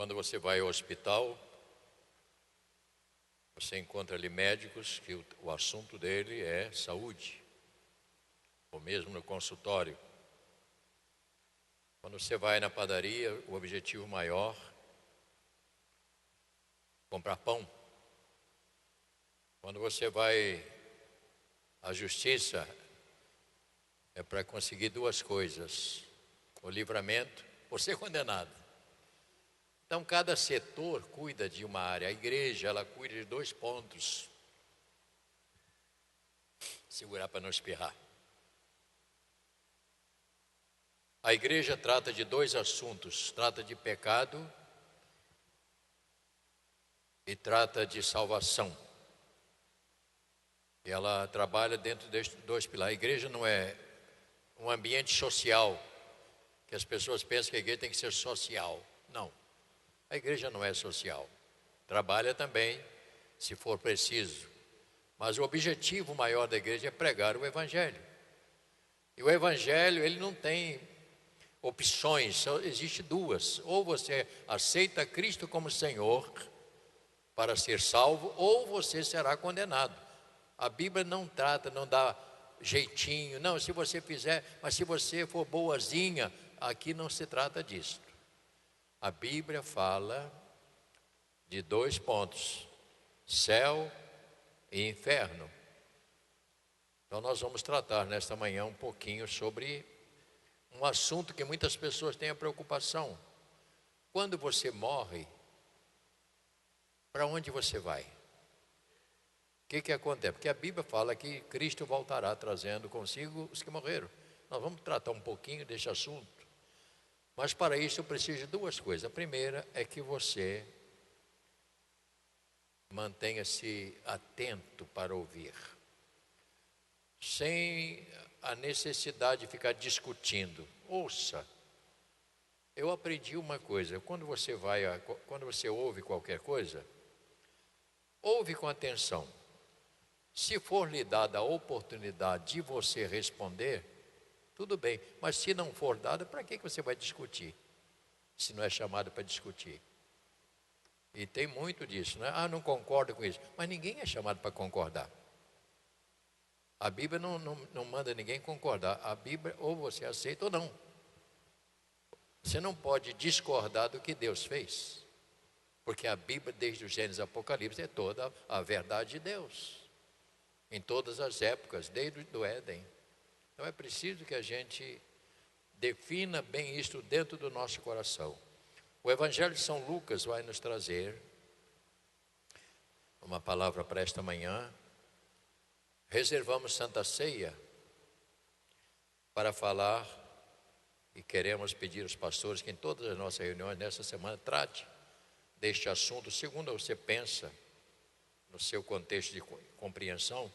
Quando você vai ao hospital, você encontra ali médicos que o assunto dele é saúde, ou mesmo no consultório. Quando você vai na padaria, o objetivo maior é comprar pão. Quando você vai à justiça, é para conseguir duas coisas: o livramento ou ser condenado. Então, cada setor cuida de uma área. A igreja, ela cuida de dois pontos. Segurar para não espirrar. A igreja trata de dois assuntos: trata de pecado e trata de salvação. E ela trabalha dentro destes dois pilares. A igreja não é um ambiente social, que as pessoas pensam que a igreja tem que ser social. Não, a igreja não é social. Trabalha também, se for preciso. Mas o objetivo maior da igreja é pregar o evangelho. E o evangelho, ele não tem opções, só existe duas: ou você aceita Cristo como Senhor para ser salvo, ou você será condenado. A Bíblia não trata, não dá jeitinho, não, se você fizer, mas se você for boazinha, aqui não se trata disso. A Bíblia fala de dois pontos: céu e inferno. Então nós vamos tratar nesta manhã um pouquinho sobre um assunto que muitas pessoas têm a preocupação. Quando você morre, para onde você vai? O que acontece? Porque a Bíblia fala que Cristo voltará trazendo consigo os que morreram. Nós vamos tratar um pouquinho desse assunto. Mas para isso eu preciso de duas coisas. A primeira é que você mantenha-se atento para ouvir, sem a necessidade de ficar discutindo. Ouça. Eu aprendi uma coisa: quando você ouve qualquer coisa, ouve com atenção. Se for lhe dada a oportunidade de você responder, tudo bem. Mas se não for dada, para que você vai discutir? Se não é chamado para discutir. E tem muito disso, né? Ah, não concordo com isso. Mas ninguém é chamado para concordar. A Bíblia não manda ninguém concordar. A Bíblia, ou você aceita ou não. Você não pode discordar do que Deus fez. Porque a Bíblia, desde o Gênesis ao Apocalipse, é toda a verdade de Deus. Em todas as épocas, desde o Éden. Então é preciso que a gente defina bem isto dentro do nosso coração. O Evangelho de São Lucas vai nos trazer uma palavra para esta manhã. Reservamos Santa Ceia para falar e queremos pedir aos pastores que em todas as nossas reuniões nessa semana trate deste assunto, segundo você pensa, no seu contexto de compreensão,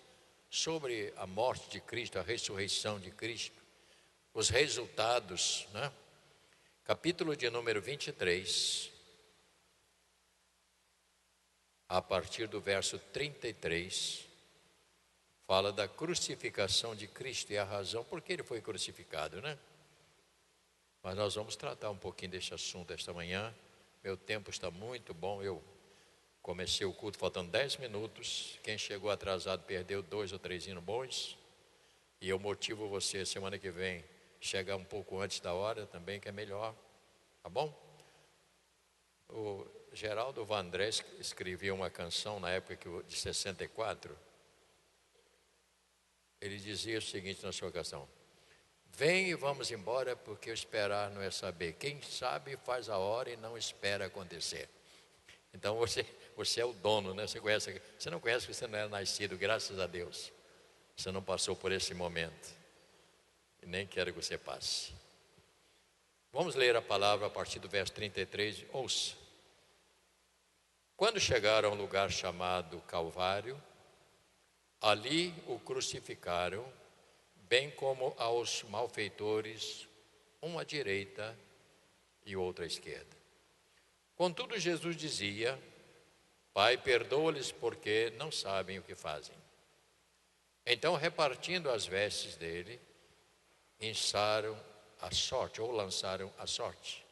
sobre a morte de Cristo, a ressurreição de Cristo, os resultados, né? Capítulo de número 23, a partir do verso 33, fala da crucificação de Cristo e a razão por que ele foi crucificado, né? Mas nós vamos tratar um pouquinho deste assunto esta manhã. Meu tempo está muito bom, eu comecei o culto faltando 10 minutos. Quem chegou atrasado perdeu 2 ou 3 hinos bons. E eu motivo você semana que vem chegar um pouco antes da hora também, que é melhor. Tá bom? O Geraldo Vandré escrevia uma canção na época de 64. Ele dizia o seguinte na sua canção: vem e vamos embora, porque esperar não é saber. Quem sabe faz a hora e não espera acontecer. Então você é o dono, né? Você não conhece, porque você não era nascido, graças a Deus. Você não passou por esse momento. E nem quero que você passe. Vamos ler a palavra a partir do verso 33. Ouça. Quando chegaram a um lugar chamado Calvário, ali o crucificaram, bem como aos malfeitores, um à direita e outro à esquerda. Contudo, Jesus dizia: Pai, perdoa-lhes, porque não sabem o que fazem. Então, repartindo as vestes dele, lançaram a sorte.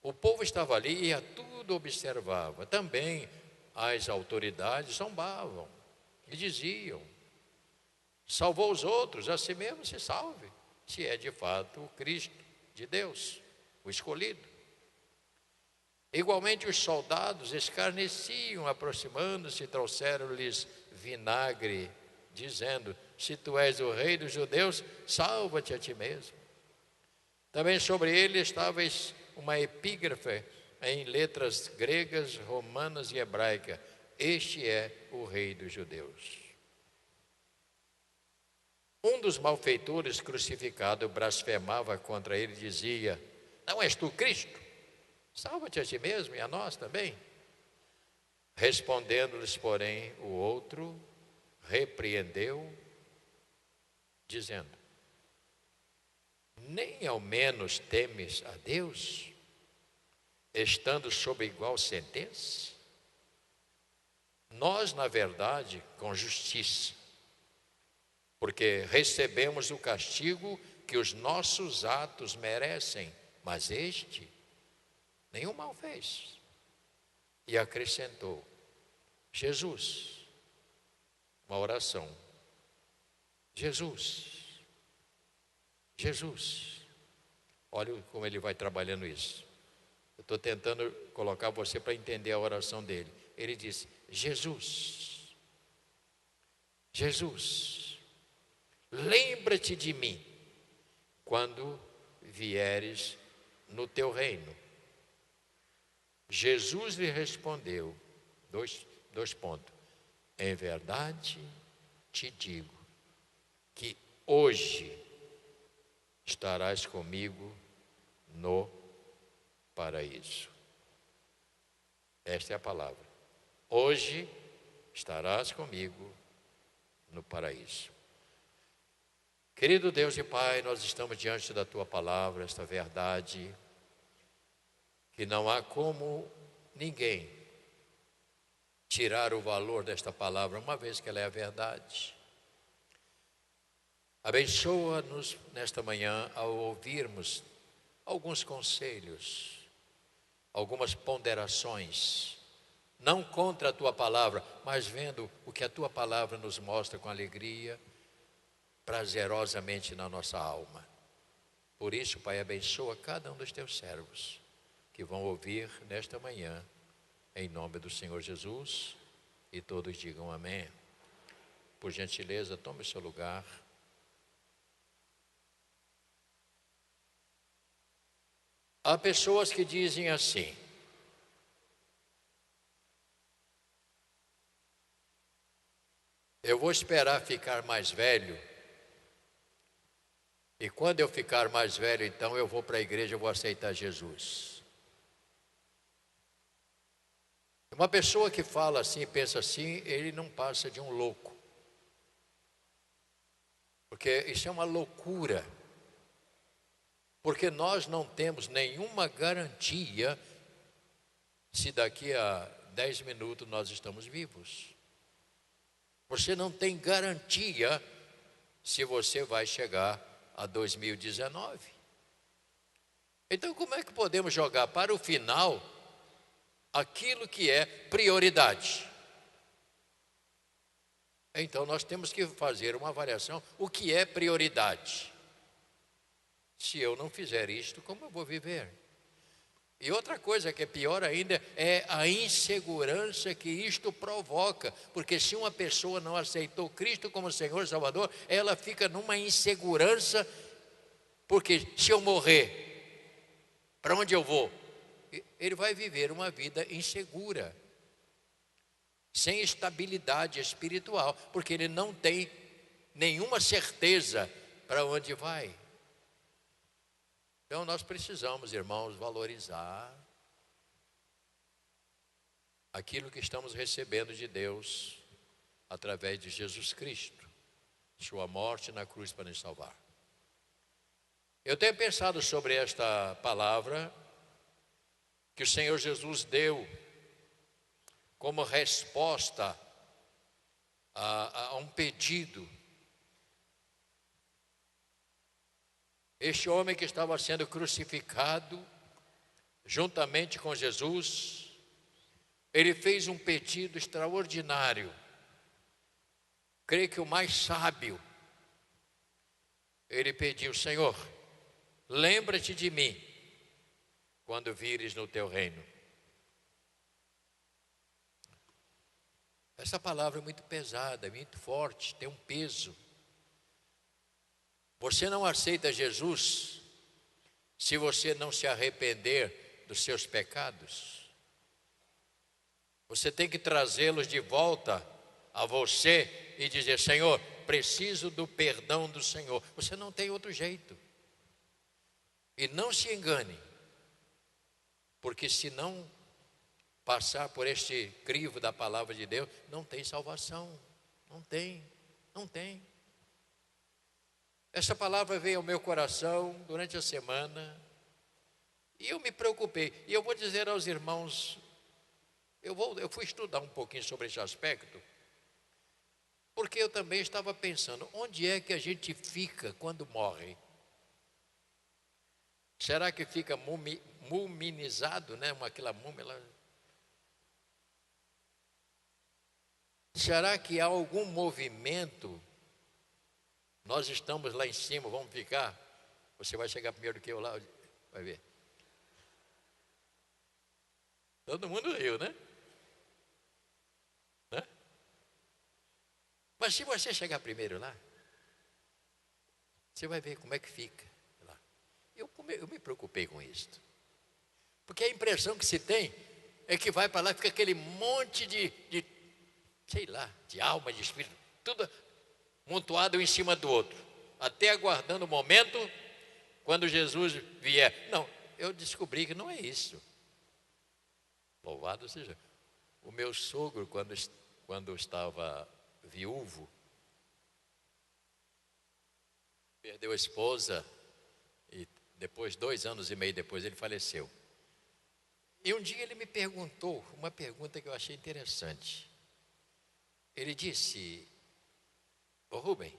O povo estava ali e a tudo observava. Também as autoridades zombavam e diziam: salvou os outros, a si mesmo se salve, se é de fato o Cristo de Deus, o escolhido. Igualmente os soldados escarneciam, aproximando-se, trouxeram-lhes vinagre, dizendo: se tu és o rei dos judeus, salva-te a ti mesmo. Também sobre ele estava uma epígrafe em letras gregas, romanas e hebraicas: este é o rei dos judeus. Um dos malfeitores crucificado blasfemava contra ele e dizia: não és tu Cristo? Salva-te a ti mesmo e a nós também. Respondendo-lhes, porém, o outro repreendeu, dizendo: nem ao menos temes a Deus, estando sob igual sentença? Nós, na verdade, com justiça, porque recebemos o castigo que os nossos atos merecem, mas este nenhum mal fez. E acrescentou: Jesus, uma oração: Jesus, Jesus. Olha como ele vai trabalhando isso. Eu estou tentando colocar você para entender a oração dele. Ele disse: Jesus, Jesus, lembra-te de mim quando vieres no teu reino. Jesus lhe respondeu, dois pontos: em verdade te digo que hoje estarás comigo no paraíso. Esta é a palavra. Hoje estarás comigo no paraíso. Querido Deus e Pai, nós estamos diante da Tua palavra, esta verdade, que não há como ninguém tirar o valor desta palavra, uma vez que ela é a verdade. Abençoa-nos nesta manhã ao ouvirmos alguns conselhos, algumas ponderações, não contra a Tua palavra, mas vendo o que a Tua palavra nos mostra com alegria, prazerosamente na nossa alma. Por isso, Pai, abençoa cada um dos Teus servos que vão ouvir nesta manhã, em nome do Senhor Jesus, e todos digam amém. Por gentileza, tome o seu lugar. Há pessoas que dizem assim: eu vou esperar ficar mais velho, e quando eu ficar mais velho, então eu vou para a igreja, eu vou aceitar Jesus. Uma pessoa que fala assim, pensa assim, ele não passa de um louco, porque isso é uma loucura. Porque nós não temos nenhuma garantia se daqui a 10 minutos nós estamos vivos. Você não tem garantia se você vai chegar a 2019. Então, como é que podemos jogar para o final aquilo que é prioridade? Então, nós temos que fazer uma avaliação: o que é prioridade? Se eu não fizer isto, como eu vou viver? E outra coisa que é pior ainda é a insegurança que isto provoca, porque se uma pessoa não aceitou Cristo como Senhor e Salvador, ela fica numa insegurança, porque se eu morrer, para onde eu vou? Ele vai viver uma vida insegura, sem estabilidade espiritual, porque ele não tem nenhuma certeza para onde vai. Então nós precisamos, irmãos, valorizar aquilo que estamos recebendo de Deus através de Jesus Cristo, sua morte na cruz para nos salvar. Eu tenho pensado sobre esta palavra que o Senhor Jesus deu como resposta a um pedido. Este homem que estava sendo crucificado juntamente com Jesus, ele fez um pedido extraordinário. Creio que o mais sábio. Ele pediu: Senhor, lembra-te de mim quando vires no teu reino. Essa palavra é muito pesada, é muito forte, tem um peso. Você não aceita Jesus se você não se arrepender dos seus pecados. Você tem que trazê-los de volta a você e dizer: Senhor, preciso do perdão do Senhor. Você não tem outro jeito. E não se engane, porque se não passar por este crivo da palavra de Deus, não tem salvação. Não tem. Essa palavra veio ao meu coração durante a semana e eu me preocupei. E eu vou dizer aos irmãos, eu fui estudar um pouquinho sobre esse aspecto, porque eu também estava pensando, onde é que a gente fica quando morre? Será que fica muminizado, né? Aquela múmia lá? Será que há algum movimento? Nós estamos lá em cima, vamos ficar? Você vai chegar primeiro do que eu lá, vai ver. Todo mundo riu, né? Mas se você chegar primeiro lá, você vai ver como é que fica lá. Eu me preocupei com isso. Porque a impressão que se tem é que vai para lá e fica aquele monte de sei lá, de alma, de espírito, tudo amontoado em cima do outro, até aguardando o momento quando Jesus vier. Não, eu descobri que não é isso. Louvado seja. O meu sogro, quando estava viúvo, perdeu a esposa e depois, 2 anos e meio depois, ele faleceu. E um dia ele me perguntou uma pergunta que eu achei interessante. Ele disse: ô Rubem,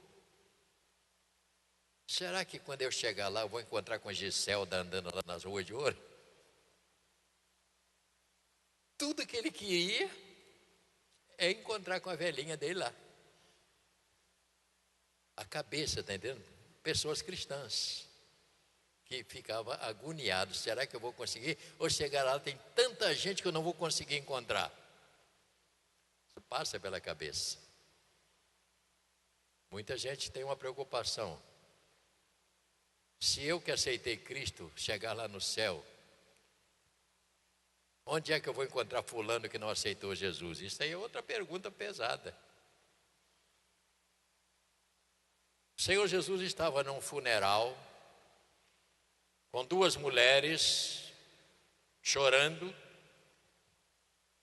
será que quando eu chegar lá eu vou encontrar com a Giselda andando lá nas ruas de ouro? Tudo que ele queria é encontrar com a velhinha dele lá. A cabeça, está entendendo? Pessoas cristãs que ficavam agoniados. Será que eu vou conseguir? Ou chegar lá tem tanta gente que eu não vou conseguir encontrar. Isso passa pela cabeça. Muita gente tem uma preocupação. Se eu que aceitei Cristo chegar lá no céu, onde é que eu vou encontrar fulano que não aceitou Jesus? Isso aí é outra pergunta pesada. O Senhor Jesus estava num funeral com 2 mulheres chorando,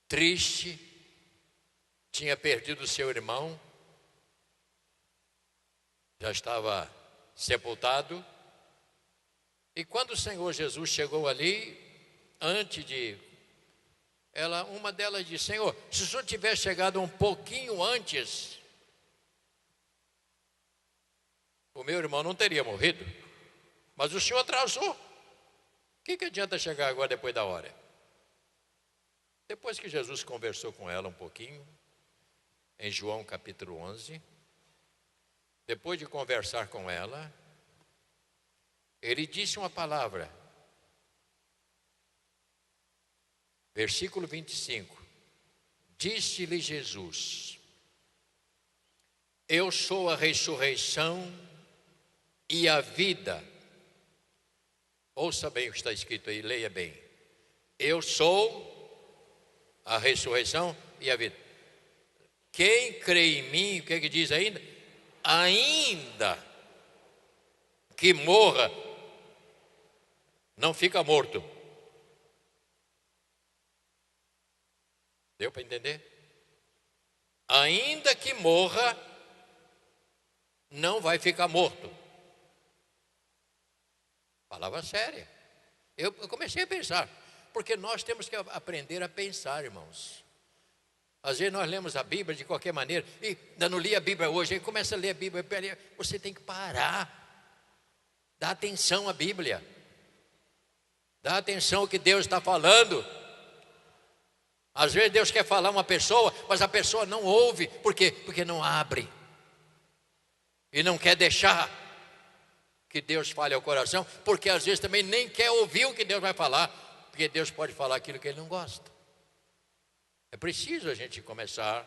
triste, tinha perdido seu irmão, já estava sepultado. E quando o Senhor Jesus chegou ali, antes de uma delas disse: Senhor, se o Senhor tivesse chegado um pouquinho antes, o meu irmão não teria morrido. Mas o Senhor atrasou. O que adianta chegar agora depois da hora? Depois que Jesus conversou com ela um pouquinho, em João capítulo 11, depois de conversar com ela, ele disse uma palavra. Versículo 25. Disse-lhe Jesus: eu sou a ressurreição e a vida. Ouça bem o que está escrito aí, leia bem. Eu sou a ressurreição e a vida. Quem crê em mim, o que é que diz ainda? Ainda que morra, não fica morto. Deu para entender? Ainda que morra, não vai ficar morto. Palavra séria. Eu comecei a pensar, porque nós temos que aprender a pensar, irmãos. Às vezes nós lemos a Bíblia de qualquer maneira, e ainda não li a Bíblia hoje, aí começa a ler a Bíblia, você tem que parar, dar atenção à Bíblia. Dá atenção ao que Deus está falando. Às vezes Deus quer falar uma pessoa, mas a pessoa não ouve. Por quê? Porque não abre. E não quer deixar que Deus fale ao coração, porque às vezes também nem quer ouvir o que Deus vai falar, porque Deus pode falar aquilo que Ele não gosta. É preciso a gente começar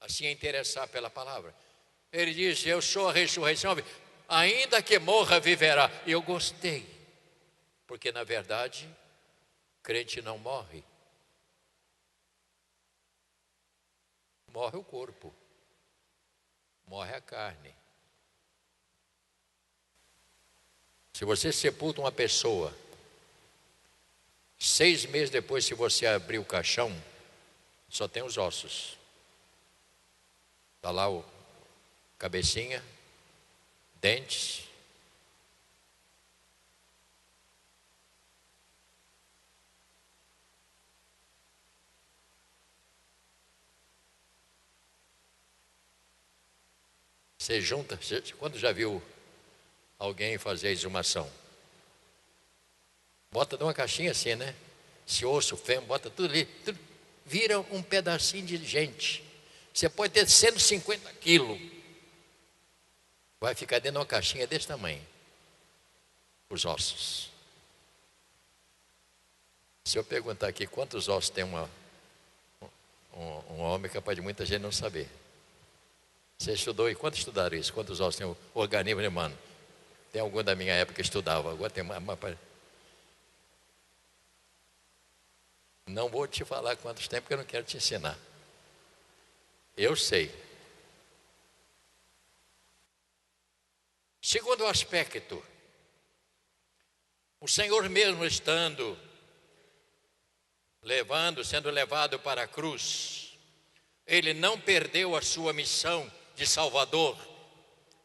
a se interessar pela palavra. Ele diz: eu sou a ressurreição, ainda que morra, viverá. E eu gostei, porque na verdade, crente não morre. Morre o corpo, morre a carne. Se você sepulta uma pessoa, 6 meses depois, se você abrir o caixão, só tem os ossos. Está lá o cabecinha, dentes. Você junta, quando já viu alguém fazer a exumação? Bota numa caixinha assim, né? Esse osso, fêmur, bota tudo ali, tudo, vira um pedacinho de gente. Você pode ter 150 quilos. Vai ficar dentro de uma caixinha desse tamanho. Os ossos. Se eu perguntar aqui quantos ossos tem um homem, é capaz de muita gente não saber. Você estudou, e quanto estudaram isso? Quantos ossos tem o organismo humano? Tem algum da minha época que estudava, agora tem uma. Não vou te falar quantos tem, porque eu não quero te ensinar. Eu sei. Segundo aspecto, o Senhor mesmo sendo levado para a cruz, Ele não perdeu a sua missão de Salvador.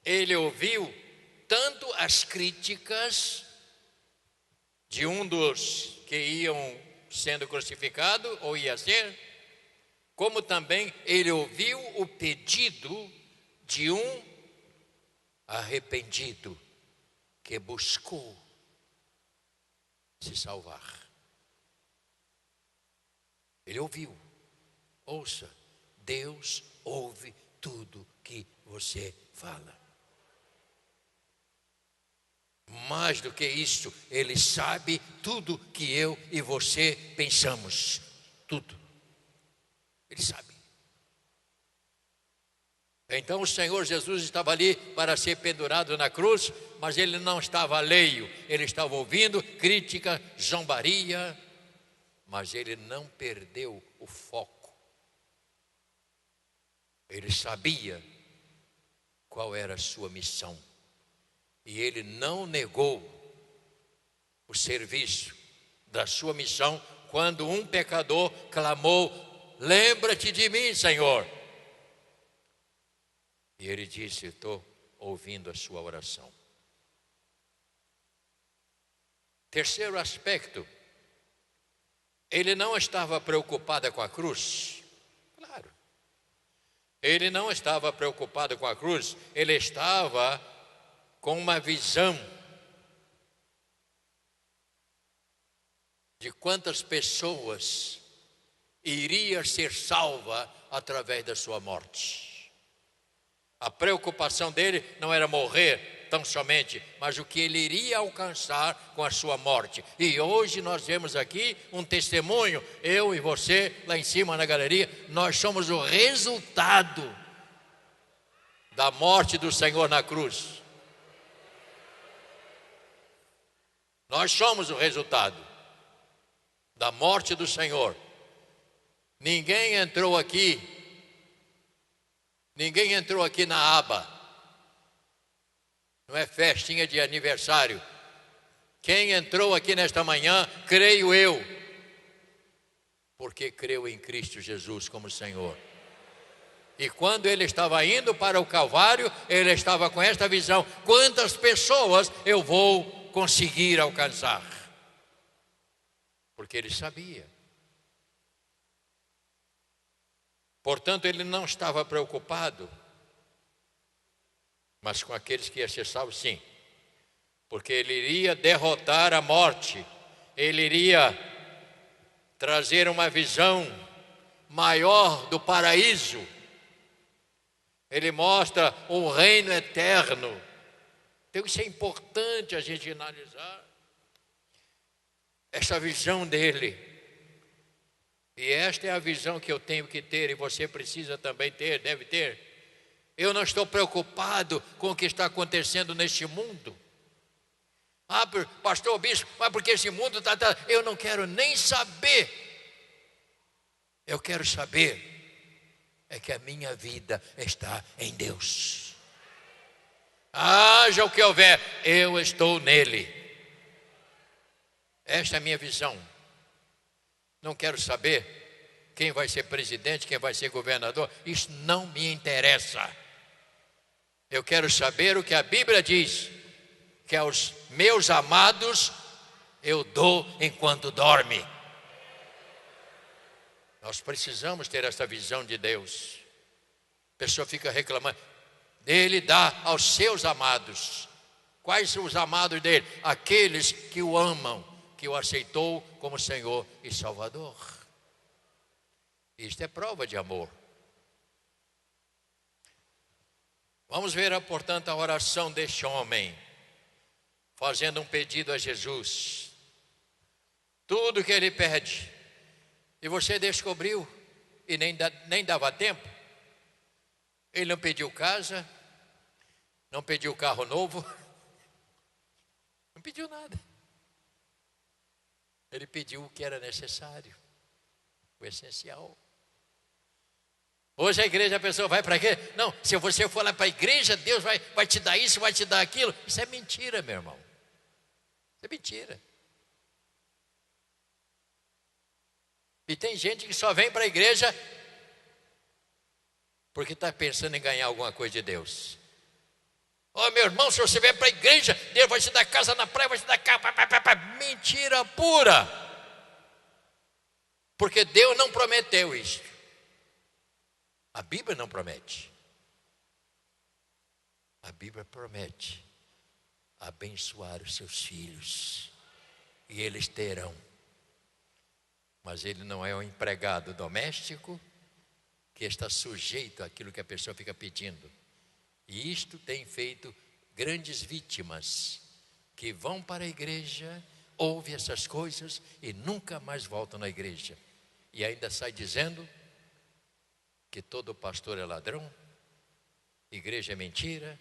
Ele ouviu tanto as críticas de um dos que iam sendo crucificado, ou ia ser, como também ele ouviu o pedido de um arrependido que buscou se salvar. Ele ouviu. Ouça, Deus ouve tudo que você fala. Mais do que isso, Ele sabe tudo que eu e você pensamos. Tudo. Ele sabe. Então o Senhor Jesus estava ali para ser pendurado na cruz, mas Ele não estava alheio. Ele estava ouvindo crítica, zombaria, mas Ele não perdeu o foco. Ele sabia qual era a sua missão. E Ele não negou o serviço da sua missão quando um pecador clamou: lembra-te de mim, Senhor. E Ele disse: estou ouvindo a sua oração. Terceiro aspecto, Ele não estava preocupado com a cruz. Claro. Ele não estava preocupado com a cruz, Ele estava com uma visão de quantas pessoas iria ser salva através da sua morte. A preocupação dele não era morrer tão somente, mas o que ele iria alcançar com a sua morte. E hoje nós vemos aqui um testemunho, eu e você lá em cima na galeria, nós somos o resultado da morte do Senhor na cruz. Nós somos o resultado da morte do Senhor. Ninguém entrou aqui na aba. Não é festinha de aniversário. Quem entrou aqui nesta manhã, creio eu, porque creu em Cristo Jesus como Senhor. E quando ele estava indo para o Calvário, ele estava com esta visão: quantas pessoas eu vou conseguir alcançar? Porque ele sabia. Portanto, ele não estava preocupado, mas com aqueles que iam ser salvos, sim. porque ele iria derrotar a morte, ele iria trazer uma visão maior do paraíso. Ele mostra um reino eterno. Então isso é importante a gente analisar, essa visão dele. E esta é a visão que eu tenho que ter, e você precisa também ter, deve ter. Eu não estou preocupado com o que está acontecendo neste mundo. Ah, pastor, bispo, mas porque esse mundo está... Eu não quero nem saber. Eu quero saber é que a minha vida está em Deus. Haja o que houver, eu estou nele. Esta é a minha visão. Não quero saber quem vai ser presidente, quem vai ser governador. Isso não me interessa. Eu quero saber o que a Bíblia diz, que aos meus amados eu dou enquanto dorme. Nós precisamos ter essa visão de Deus. A pessoa fica reclamando. Ele dá aos seus amados. Quais são os amados dele? Aqueles que o amam, que o aceitou como Senhor e Salvador. Isto é prova de amor. Vamos ver, portanto, a oração deste homem, fazendo um pedido a Jesus. Tudo que ele pede. E você descobriu, e nem dava tempo. Ele não pediu casa, não pediu carro novo, não pediu nada. Ele pediu o que era necessário, o essencial. Hoje a igreja, a pessoa vai para quê? Não, se você for lá para a igreja, Deus vai te dar isso, vai te dar aquilo. Isso é mentira, meu irmão. Isso é mentira. E tem gente que só vem para a igreja porque está pensando em ganhar alguma coisa de Deus. Ó, meu irmão, se você vier para a igreja, Deus vai te dar casa na praia, vai te dar casa. Mentira pura. Porque Deus não prometeu isso. A Bíblia não promete. A Bíblia promete abençoar os seus filhos. E eles terão. Mas ele não é um empregado doméstico que está sujeito àquilo que a pessoa fica pedindo. E isto tem feito grandes vítimas que vão para a igreja, ouvem essas coisas e nunca mais voltam na igreja. E ainda sai dizendo que todo pastor é ladrão, igreja é mentira.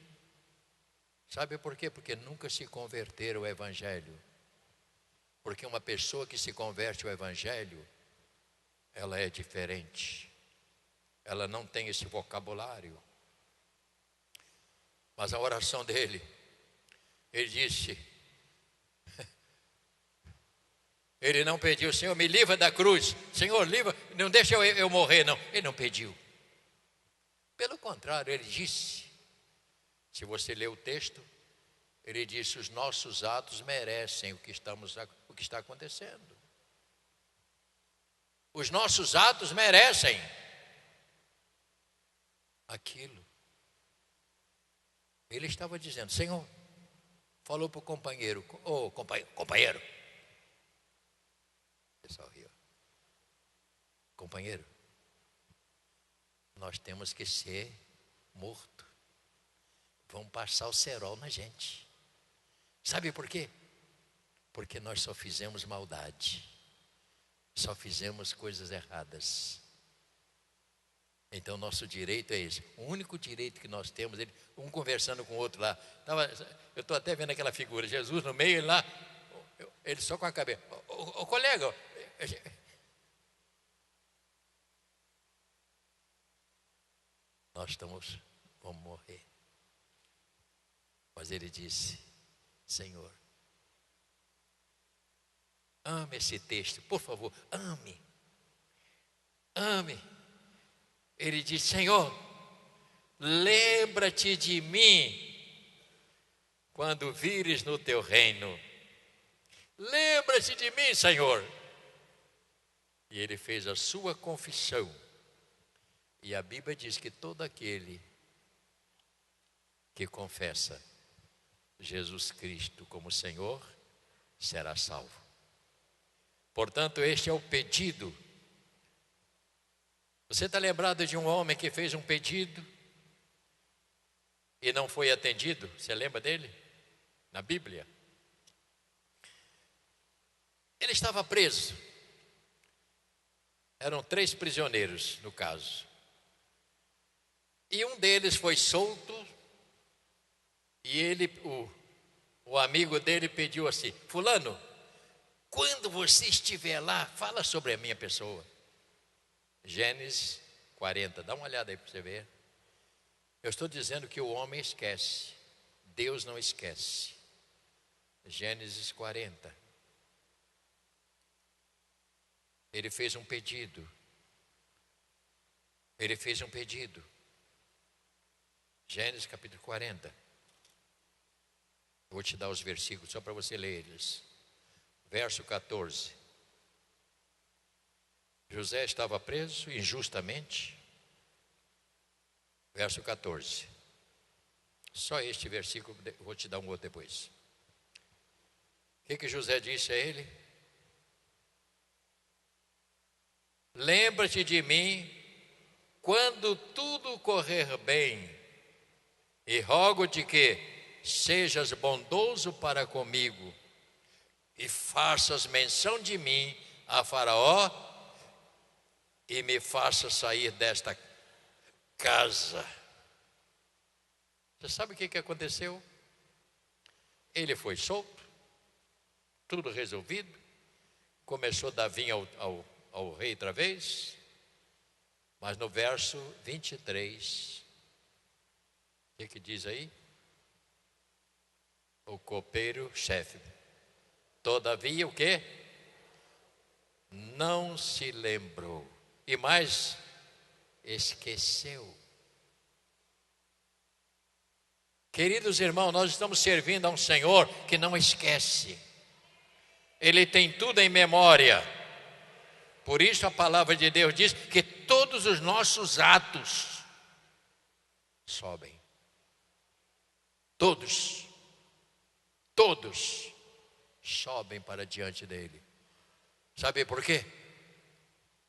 Sabe por quê? Porque nunca se converteram ao evangelho. Porque uma pessoa que se converte ao evangelho, ela é diferente. Ela não tem esse vocabulário. Mas a oração dele, ele disse, ele não pediu, Senhor, me livra da cruz, Senhor, livra, não deixa eu morrer, não. Ele não pediu. Pelo contrário, ele disse, se você ler o texto, ele disse, os nossos atos merecem o que está acontecendo. Os nossos atos merecem aquilo. Ele estava dizendo, Senhor, falou para o companheiro, companheiro. O pessoal riu. Companheiro, nós temos que ser morto. Vão passar o cerol na gente. Sabe por quê? Porque nós só fizemos maldade. Só fizemos coisas erradas. Então nosso direito é esse. O único direito que nós temos, um conversando com o outro lá. Eu estou até vendo aquela figura, Jesus no meio, ele lá, ele só com a cabeça. Ô colega, nós vamos morrer. Mas ele disse, Senhor, ame esse texto, por favor, ame. Ame. Ele disse, Senhor, lembra-te de mim quando vires no teu reino. Lembra-te de mim, Senhor. E ele fez a sua confissão. E a Bíblia diz que todo aquele que confessa Jesus Cristo como Senhor, será salvo. Portanto, este é o pedido. Você está lembrado de um homem que fez um pedido e não foi atendido? Você lembra dele? Na Bíblia. Ele estava preso. Eram 3 prisioneiros no caso. E um deles foi solto. E ele, o amigo dele pediu assim: fulano, quando você estiver lá, fala sobre a minha pessoa. Gênesis 40, dá uma olhada aí para você ver. Eu estou dizendo que o homem esquece, Deus não esquece. Gênesis 40. Ele fez um pedido. Ele fez um pedido. Gênesis capítulo 40. Vou te dar os versículos só para você ler eles. Verso 14. José estava preso injustamente. Verso 14. Só este versículo, vou te dar um outro depois. O que José disse a ele? Lembra-te de mim quando tudo correr bem, e rogo-te que sejas bondoso para comigo e faças menção de mim a Faraó e me faças sair desta casa. Você sabe o que aconteceu? Ele foi solto, tudo resolvido, começou a dar vinho ao rei outra vez, mas no verso 23, o que diz aí? O copeiro-chefe, todavia o quê? Não se lembrou, e mais, esqueceu. Queridos irmãos, nós estamos servindo a um Senhor que não esquece. Ele tem tudo em memória. Por isso a palavra de Deus diz que todos os nossos atos sobem. Todos sobem para diante dele. Sabe por quê?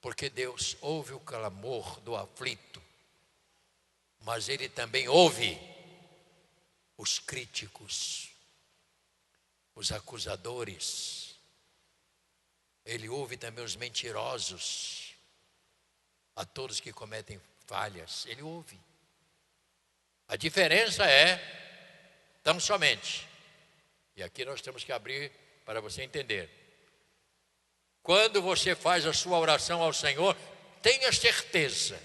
Porque Deus ouve o clamor do aflito, mas Ele também ouve os críticos, os acusadores. Ele ouve também os mentirosos, a todos que cometem falhas. Ele ouve. A diferença é, tão somente, e aqui nós temos que abrir para você entender. Quando você faz a sua oração ao Senhor, tenha certeza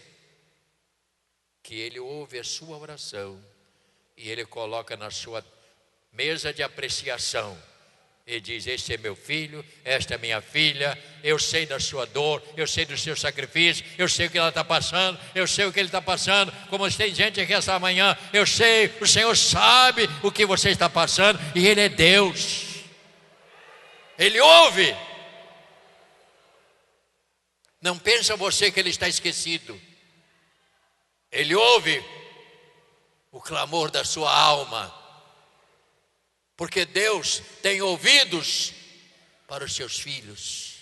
que Ele ouve a sua oração e Ele coloca na sua mesa de apreciação e diz: este é meu filho, esta é minha filha, eu sei da sua dor, eu sei do seu sacrifício, eu sei o que ela está passando, eu sei o que ele está passando. Como tem gente aqui essa manhã, eu sei, o Senhor sabe o que você está passando, e Ele é Deus, Ele ouve. Não pensa você que Ele está esquecido. Ele ouve o clamor da sua alma, porque Deus tem ouvidos para os seus filhos,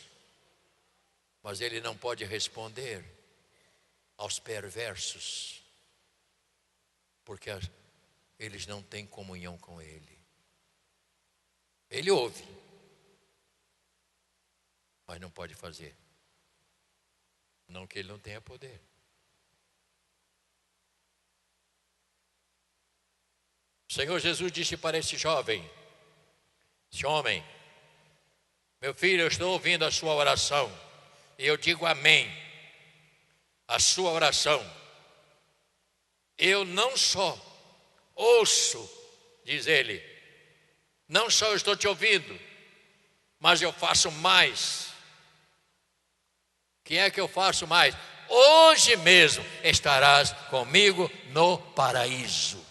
mas Ele não pode responder aos perversos, porque eles não têm comunhão com Ele. Ele ouve, mas não pode fazer. Não que Ele não tenha poder. O Senhor Jesus disse para esse jovem, esse homem: meu filho, eu estou ouvindo a sua oração, e eu digo amém, a sua oração. Eu não só ouço, diz ele, não só eu estou te ouvindo, mas eu faço mais. O que é que eu faço mais? Hoje mesmo estarás comigo no paraíso.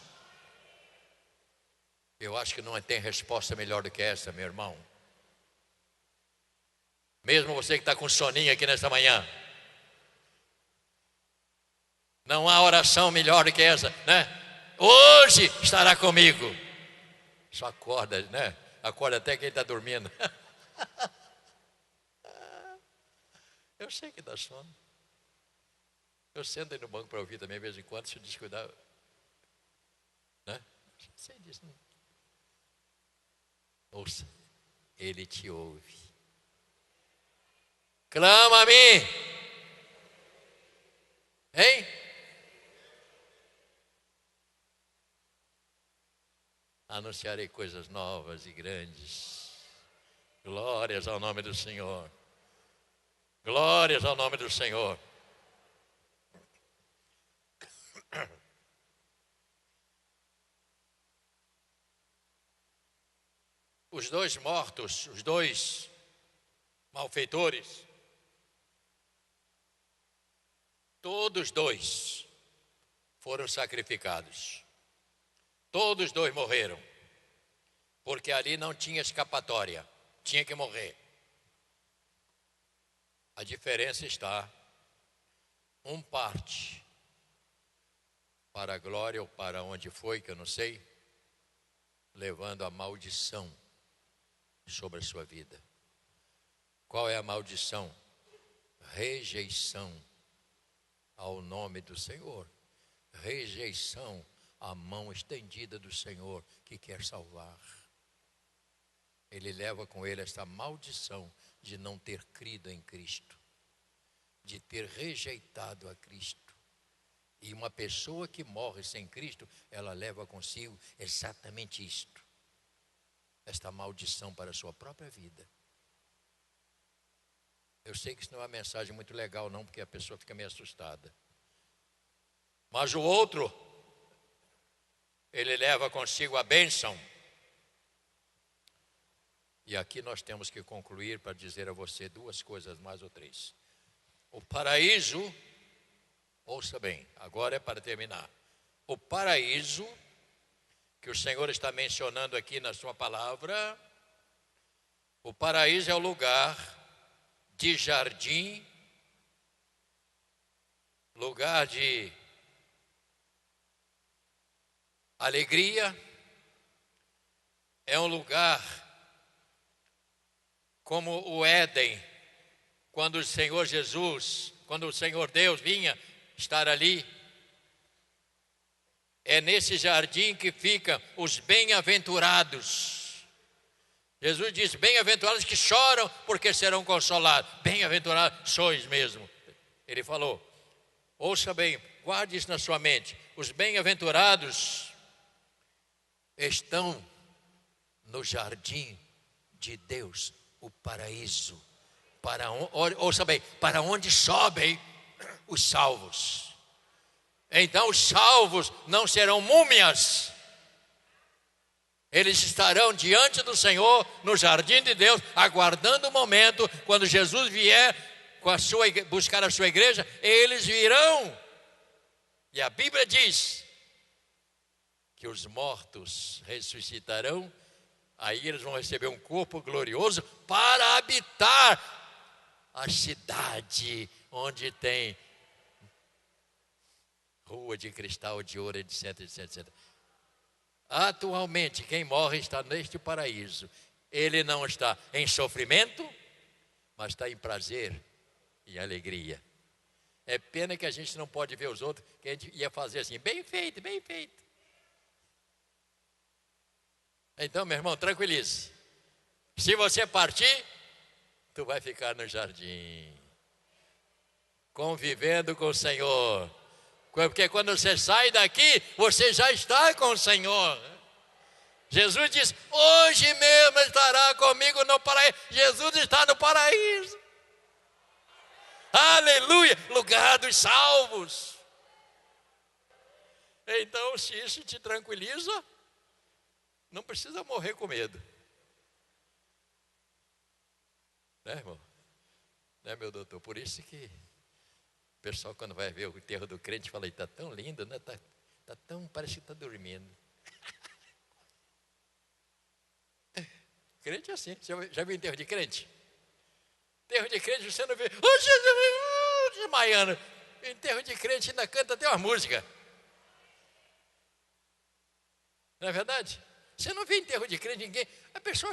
Eu acho que não tem resposta melhor do que essa, meu irmão. Mesmo você que está com soninho aqui nesta manhã, não há oração melhor do que essa, né? Hoje estará comigo. Só acorda, né? Acorda até quem está dormindo. Eu sei que dá sono. Eu sento aí no banco para ouvir também, de vez em quando, se descuidar. Né? Eu sei disso. Não. Ouça, Ele te ouve. Clama a mim. Hein? Anunciarei coisas novas e grandes. Glórias ao nome do Senhor. Glórias ao nome do Senhor. Os dois mortos, os dois malfeitores, todos dois foram sacrificados. Todos dois morreram. Porque ali não tinha escapatória. Tinha que morrer. A diferença está, um parte para a glória ou para onde foi, que eu não sei, levando a maldição sobre a sua vida. Qual é a maldição? Rejeição ao nome do Senhor. Rejeição à mão estendida do Senhor que quer salvar. Ele leva com ele esta maldição de não ter crido em Cristo, de ter rejeitado a Cristo. E uma pessoa que morre sem Cristo, ela leva consigo exatamente isto, esta maldição para a sua própria vida. Eu sei que isso não é uma mensagem muito legal não, porque a pessoa fica meio assustada. Mas o outro, ele leva consigo a bênção. E aqui nós temos que concluir para dizer a você duas coisas, mais ou três. O paraíso, ouça bem, agora é para terminar. O paraíso, que o Senhor está mencionando aqui na sua palavra, o paraíso é o lugar de jardim, lugar de alegria, é um lugar como o Éden, quando o Senhor Jesus, quando o Senhor Deus vinha estar ali. É nesse jardim que ficam os bem-aventurados. Jesus diz, bem-aventurados que choram porque serão consolados. Bem-aventurados sois mesmo. Ele falou, ouça bem, guarde isso na sua mente. Os bem-aventurados estão no jardim de Deus, o paraíso. Ouça bem, para onde sobem os salvos. Então os salvos não serão múmias. Eles estarão diante do Senhor, no jardim de Deus, aguardando o momento, quando Jesus vier buscar a sua igreja, eles virão. E a Bíblia diz que os mortos ressuscitarão, aí eles vão receber um corpo glorioso para habitar a cidade onde tem rua de cristal, de ouro, etc, etc, etc. Atualmente, quem morre está neste paraíso. Ele não está em sofrimento, mas está em prazer e alegria. É pena que a gente não pode ver os outros, que a gente ia fazer assim, bem feito, bem feito. Então, meu irmão, tranquilize. Se você partir, tu vai ficar no jardim, convivendo com o Senhor. Porque quando você sai daqui, você já está com o Senhor. Jesus diz, hoje mesmo estará comigo no paraíso. Jesus está no paraíso. Aleluia, lugar dos salvos. Então, se isso te tranquiliza, não precisa morrer com medo. Né, irmão? Né, meu doutor? Por isso que o pessoal, quando vai ver o enterro do crente, fala, está tão lindo, né? Tá tão, parece que está dormindo. Crente é assim. Já viu enterro de crente? Enterro de crente você não vê, desmaiando. Enterro de crente ainda canta até uma música. Não é verdade? Você não vê enterro de crente, ninguém. A pessoa,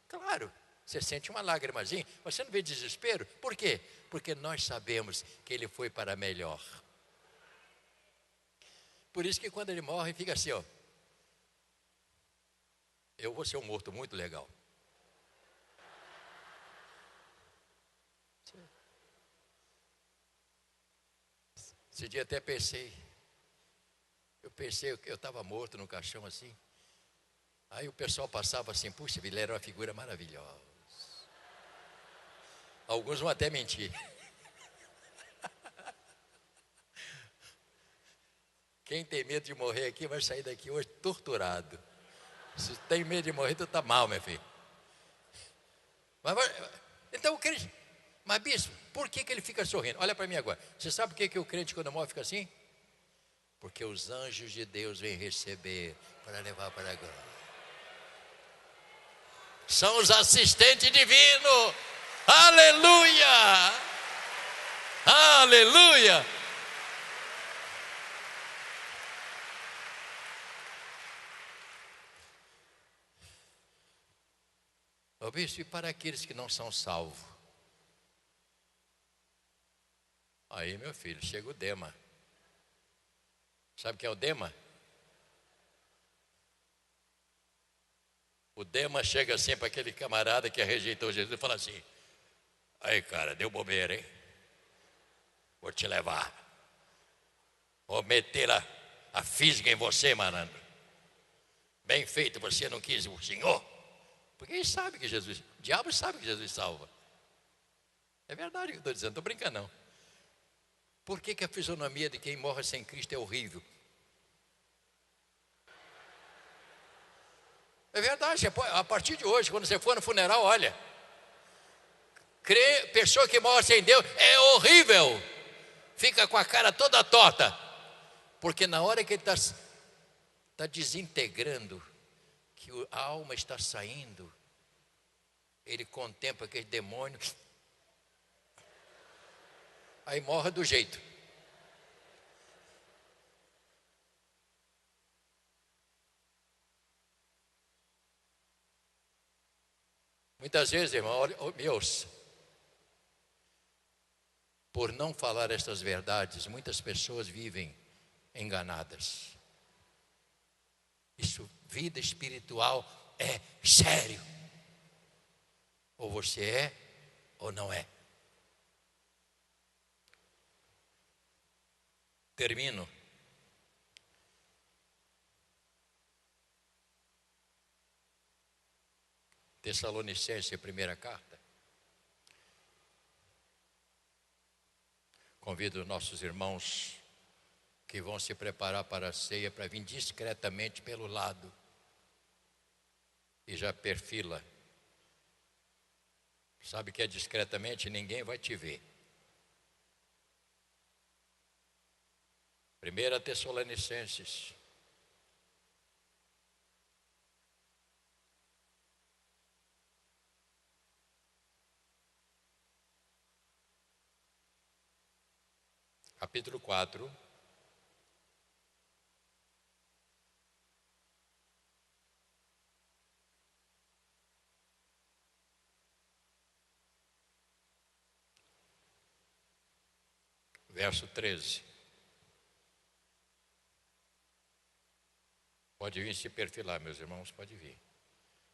claro, você sente uma lágrimazinha, mas você não vê desespero. Por quê? Porque nós sabemos que ele foi para melhor. Por isso que quando ele morre, fica assim, ó. Eu vou ser um morto muito legal. Esse dia até pensei. Eu estava morto no caixão assim. Aí o pessoal passava assim, puxa, ele era uma figura maravilhosa. Alguns vão até mentir. Quem tem medo de morrer aqui vai sair daqui hoje torturado. Se tem medo de morrer, tu está mal, meu filho. Então o crente, mas bispo, por que ele fica sorrindo? Olha para mim agora. Você sabe por que o crente quando morre fica assim? Porque os anjos de Deus vêm receber para levar para a glória. São os assistentes divinos. Aleluia! Aleluia! Ó bispo, e para aqueles que não são salvos? Aí, meu filho, chega o Dema. Sabe quem é o Dema? O Dema chega assim para aquele camarada que rejeitou Jesus e fala assim: aí, cara, deu bobeira, hein? Vou te levar. Vou meter a fisga em você, malandro. Bem feito, você não quis o Senhor. Porque ele sabe que Jesus, o diabo sabe que Jesus salva. É verdade o que eu estou dizendo, não estou brincando não. Por que a fisionomia de quem morre sem Cristo é horrível? É verdade, a partir de hoje, quando você for no funeral, olha, pessoa que morre sem Deus é horrível. Fica com a cara toda torta. Porque na hora que ele está desintegrando, que a alma está saindo, ele contempla aquele demônio, aí morre do jeito. Muitas vezes, irmão, me ouça. Por não falar estas verdades, muitas pessoas vivem enganadas. Isso, vida espiritual é sério. Ou você é, ou não é. Termino. Tessalonicenses, a primeira carta. Convido os nossos irmãos que vão se preparar para a ceia para vir discretamente pelo lado e já perfila. Sabe que é discretamente, ninguém vai te ver. 1 Tessalonicenses. Capítulo 4. Verso 13. Pode vir se perfilar, meus irmãos, pode vir.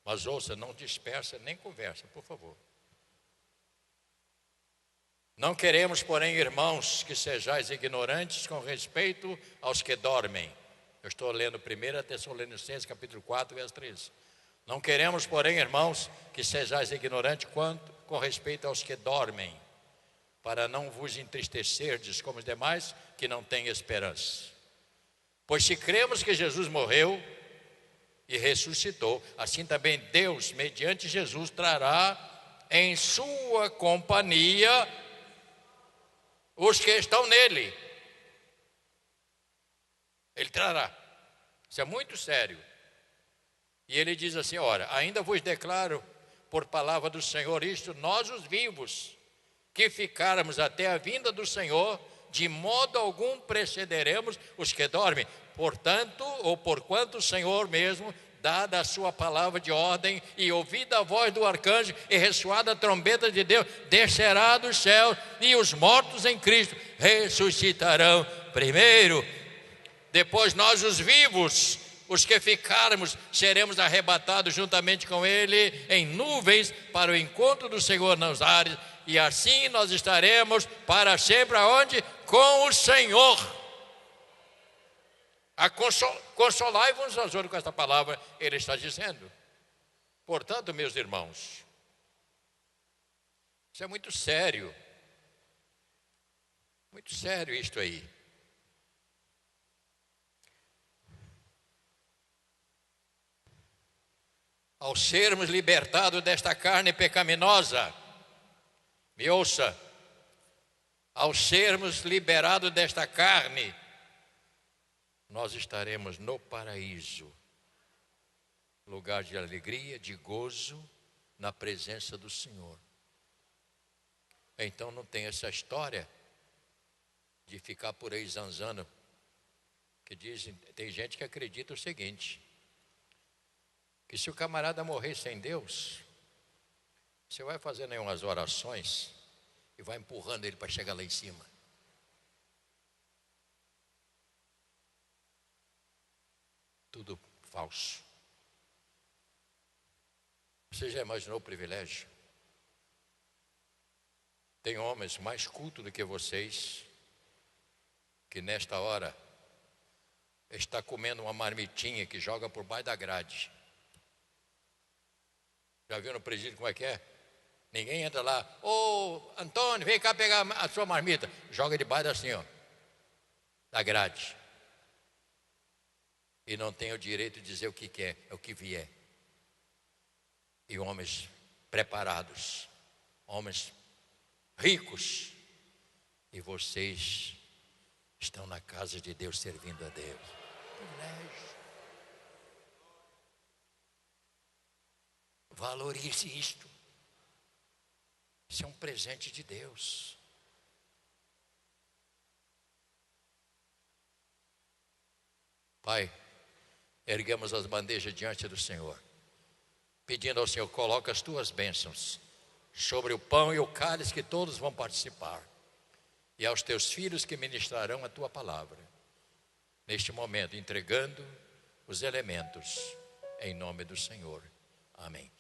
Mas ouça, não dispersa nem conversa, por favor. Não queremos, porém, irmãos, que sejais ignorantes com respeito aos que dormem. Eu estou lendo 1 Tessalonicenses, capítulo 4, verso 13. Não queremos, porém, irmãos, que sejais ignorantes com respeito aos que dormem, para não vos entristecerdes como os demais que não têm esperança. Pois se cremos que Jesus morreu e ressuscitou, assim também Deus, mediante Jesus, trará em sua companhia os que estão nele. Ele trará. Isso é muito sério. E ele diz assim: ora, ainda vos declaro por palavra do Senhor isto, nós os vivos, que ficáramos até a vinda do Senhor, de modo algum precederemos os que dormem. Portanto, ou porquanto o Senhor mesmo, dada a sua palavra de ordem, e ouvida a voz do arcanjo, e ressoada a trombeta de Deus, descerá dos céus, e os mortos em Cristo ressuscitarão primeiro. Depois nós, os vivos, os que ficarmos, seremos arrebatados juntamente com Ele em nuvens para o encontro do Senhor nos ares, e assim nós estaremos para sempre aonde? Com o Senhor. Consolai-vos uns aos outros com esta palavra, Ele está dizendo. Portanto, meus irmãos, isso é muito sério isto aí. Ao sermos libertados desta carne pecaminosa, me ouça, ao sermos liberados desta carne, nós estaremos no paraíso, lugar de alegria, de gozo, na presença do Senhor. Então não tem essa história de ficar por aí zanzando, que dizem, tem gente que acredita o seguinte, que se o camarada morrer sem Deus, você vai fazendo aí umas orações e vai empurrando ele para chegar lá em cima. Tudo falso. Você já imaginou o privilégio? Tem homens mais cultos do que vocês, que nesta hora está comendo uma marmitinha que joga por baixo da grade. Já viu no presídio como é que é? Ninguém entra lá, ô Antônio, vem cá pegar a sua marmita. Joga debaixo assim, ó, da grade. E não tem o direito de dizer o que quer, é o que vier. E homens preparados, homens ricos, e vocês estão na casa de Deus servindo a Deus. Privilégio. Valorize isto. Isso é um presente de Deus. Pai, erguemos as bandejas diante do Senhor, pedindo ao Senhor, coloca as tuas bênçãos sobre o pão e o cálice que todos vão participar, e aos teus filhos que ministrarão a tua palavra, neste momento, entregando os elementos, em nome do Senhor. Amém.